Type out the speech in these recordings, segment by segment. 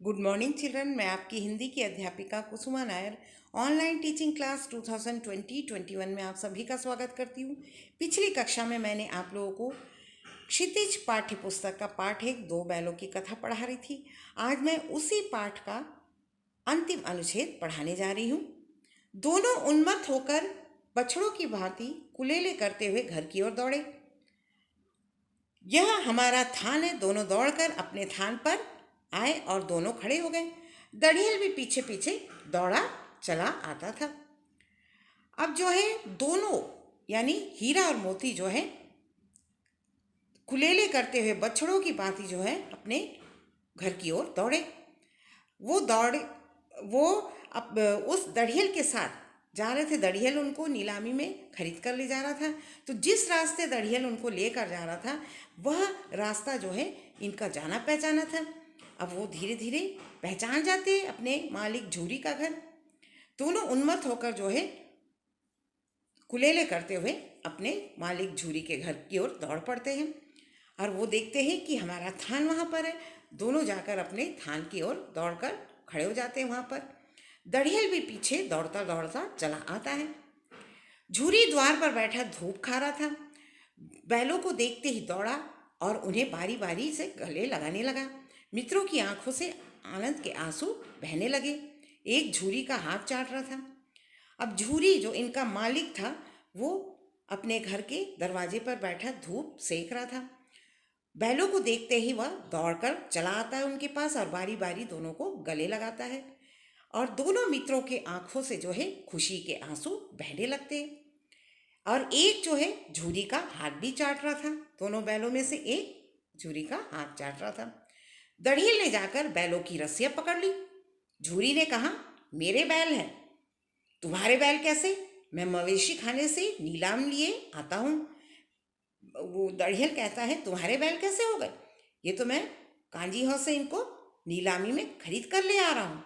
Good morning children. मैं आपकी हिंदी की अध्यापिका कुसुमा नायर ऑनलाइन टीचिंग क्लास 2020-21 में आप सभी का स्वागत करती हूँ। पिछली कक्षा में मैंने आप लोगों को क्षितिज पाठ्य पुस्तक का पाठ 1 दो बैलों की कथा पढ़ा रही थी। आज मैं उसी पाठ का अंतिम अनुच्छेद पढ़ाने जा रही हूँ। दोनों उन्मत्त होकर बछड़ों की भांति कुलेले करते हुए घर की ओर दौड़े। यह हमारा थान है। दोनों दौड़कर अपने थान पर आए और दोनों खड़े हो गए। दड़ियल भी पीछे पीछे दौड़ा चला आता था। अब जो है दोनों यानी हीरा और मोती जो है कुलेले करते हुए बछड़ों की भांति जो है अपने घर की ओर दौड़े। वो अब उस दड़ियल के साथ जा रहे थे। दड़ियल उनको नीलामी में खरीद कर ले जा रहा था। तो जिस रास्ते दड़ियल उनको लेकर जा रहा था वह रास्ता जो है इनका जाना पहचाना था। अब वो धीरे धीरे पहचान जाते अपने मालिक झूरी का घर। दोनों उन्मत्त होकर जो है कुलेले करते हुए अपने मालिक झूरी के घर की ओर दौड़ पड़ते हैं और वो देखते हैं कि हमारा थान वहाँ पर है। दोनों जाकर अपने थान की ओर दौड़कर खड़े हो जाते हैं वहाँ पर। दड़ियल भी पीछे दौड़ता दौड़ता चला आता है। झूरी द्वार पर बैठा धूप खा रहा था। बैलों को देखते ही दौड़ा और उन्हें बारी बारी से गले लगाने लगा। मित्रों की आंखों से आनंद के आंसू बहने लगे। एक झूरी का हाथ चाट रहा था। अब झूरी जो इनका मालिक था वो अपने घर के दरवाजे पर बैठा धूप सेक रहा था। बैलों को देखते ही वह दौड़कर चला आता है उनके पास और बारी बारी दोनों को गले लगाता है और दोनों मित्रों के आंखों से जो है खुशी के आंसू बहने लगते हैं। और एक जो है झूरी का हाथ भी चाट रहा था। दोनों बैलों में से एक झूरी का हाथ चाट रहा था। दड़ियल ने जाकर बैलों की रस्सियां पकड़ ली। झूरी ने कहा, मेरे बैल हैं। तुम्हारे बैल कैसे? मैं मवेशी खाने से नीलाम लिए आता हूँ। वो दड़ियल कहता है, तुम्हारे बैल कैसे हो गए? ये तो मैं कांजी हाउस से इनको नीलामी में खरीद कर ले आ रहा हूँ।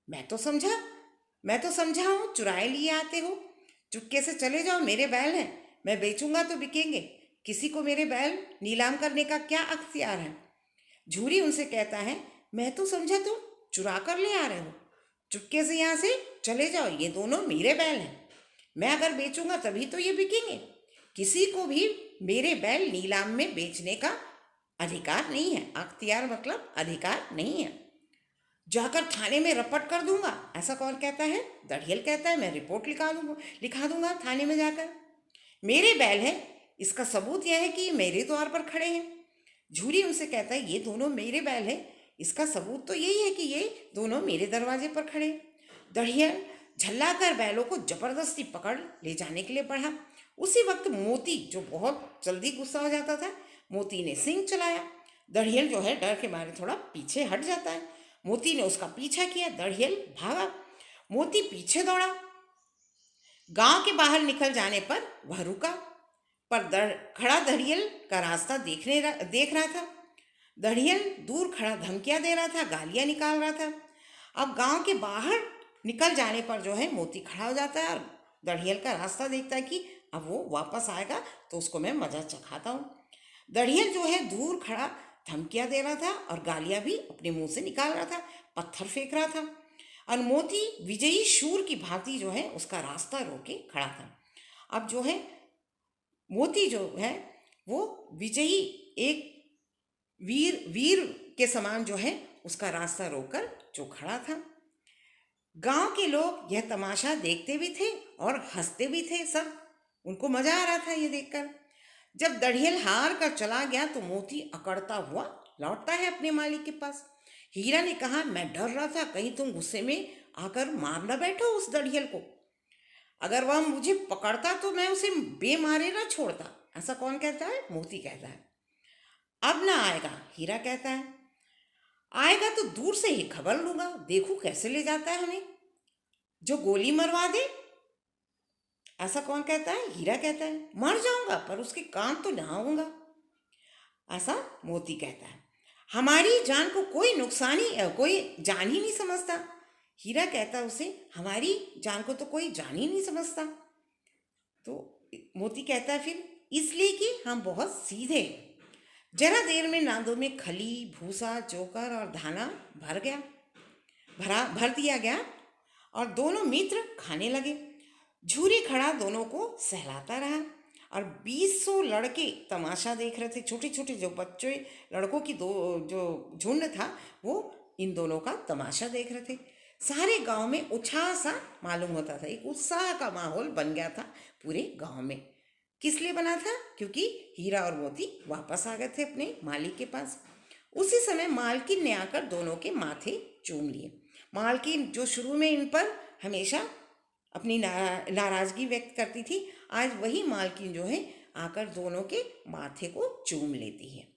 मैं तो समझा हूँ चुराए लिए आते हो। चुपके से चले जाओ, मेरे बैल हैं। मैं बेचूंगा तो बिकेंगे। किसी को मेरे बैल नीलाम करने का क्या अख्तियार है? झूरी उनसे कहता है, मैं तो समझा तुम चुरा कर ले आ रहे हो। चुपके से यहाँ से चले जाओ, ये दोनों मेरे बैल हैं। मैं अगर बेचूंगा तभी तो ये बिकेंगे। किसी को भी मेरे बैल नीलाम में बेचने का अधिकार नहीं है। अख्तियार मतलब अधिकार नहीं है। जाकर थाने में रपट कर दूंगा। ऐसा कौन कहता है? दड़ियल कहता है, मैं रिपोर्ट लिखा दूंगा थाने में जाकर। मेरे बैल है, इसका सबूत यह है कि ये मेरे द्वार पर खड़े हैं। झूरी उनसे कहता है, ये दोनों मेरे बैल हैं, इसका सबूत तो यही है कि ये दोनों मेरे दरवाजे पर खड़े। दड़ियल झल्लाकर बैलों को जबरदस्ती पकड़ ले जाने के लिए बढ़ा। उसी वक्त मोती, जो बहुत जल्दी गुस्सा हो जाता था, मोती ने सींग चलाया। दड़ियल जो है डर के मारे थोड़ा पीछे हट जाता है। मोती ने उसका पीछा किया। दड़ियल भागा। मोती पीछे दौड़ा। गांव के बाहर निकल जाने पर वह रुका, पर खड़ा दड़ियल का रास्ता देख रहा था। दड़ियल दूर खड़ा धमकियां दे रहा था, गालियां निकाल रहा था। अब गांव के बाहर निकल जाने पर जो है मोती खड़ा हो जाता है और दड़ियल का रास्ता देखता है कि अब वो वापस आएगा तो उसको मैं मजा चखाता हूँ। दड़ियल जो है दूर खड़ा धमकियां दे रहा था और गालियां भी अपने मुंह से निकाल रहा था, पत्थर फेंक रहा था। और मोती विजयी शूर की भांति जो है उसका रास्ता रोके खड़ा था। अब जो है मोती जो है वो विजयी एक वीर के समान जो है उसका रास्ता रोककर जो खड़ा था। गांव के लोग यह तमाशा देखते भी थे और हंसते भी थे। सब उनको मजा आ रहा था ये देखकर। जब दड़ियल हार कर चला गया तो मोती अकड़ता हुआ लौटता है अपने मालिक के पास। हीरा ने कहा, मैं डर रहा था कहीं तुम गुस्से में आकर मार न बैठो उस दड़ियल को। अगर वह मुझे पकड़ता तो मैं उसे बेमारे ना छोड़ता। ऐसा कौन कहता है? मोती कहता है। अब ना आएगा, हीरा कहता है। आएगा तो दूर से ही खबर लूंगा, देखूं कैसे ले जाता है हमें, जो गोली मरवा दे। ऐसा कौन कहता है? हीरा कहता है। मर जाऊंगा पर उसके काम तो ना आऊंगा। ऐसा मोती कहता है। हमारी जान को कोई कोई जान ही नहीं समझता। हीरा कहता है उसे, हमारी जान को तो कोई जान ही नहीं समझता। तो मोती कहता है फिर, इसलिए कि हम बहुत सीधे हैं। जरा देर में नादों में खली, भूसा, चोकर और धाना भर दिया गया और दोनों मित्र खाने लगे। झूरी खड़ा दोनों को सहलाता रहा और 200 लड़के तमाशा देख रहे थे। छोटे छोटे जो बच्चे लड़कों की दो जो झुंड था वो इन दोनों का तमाशा देख रहे थे। सारे गांव में उत्साह सा मालूम होता था, एक उत्साह का माहौल बन गया था पूरे गांव में। किस लिए बना था? क्योंकि हीरा और मोती वापस आ गए थे अपने मालिक के पास। उसी समय मालकिन ने आकर दोनों के माथे चूम लिए। मालकिन जो शुरू में इन पर हमेशा अपनी नाराजगी व्यक्त करती थी, आज वही मालकिन जो है आकर दोनों के माथे को चूम लेती है।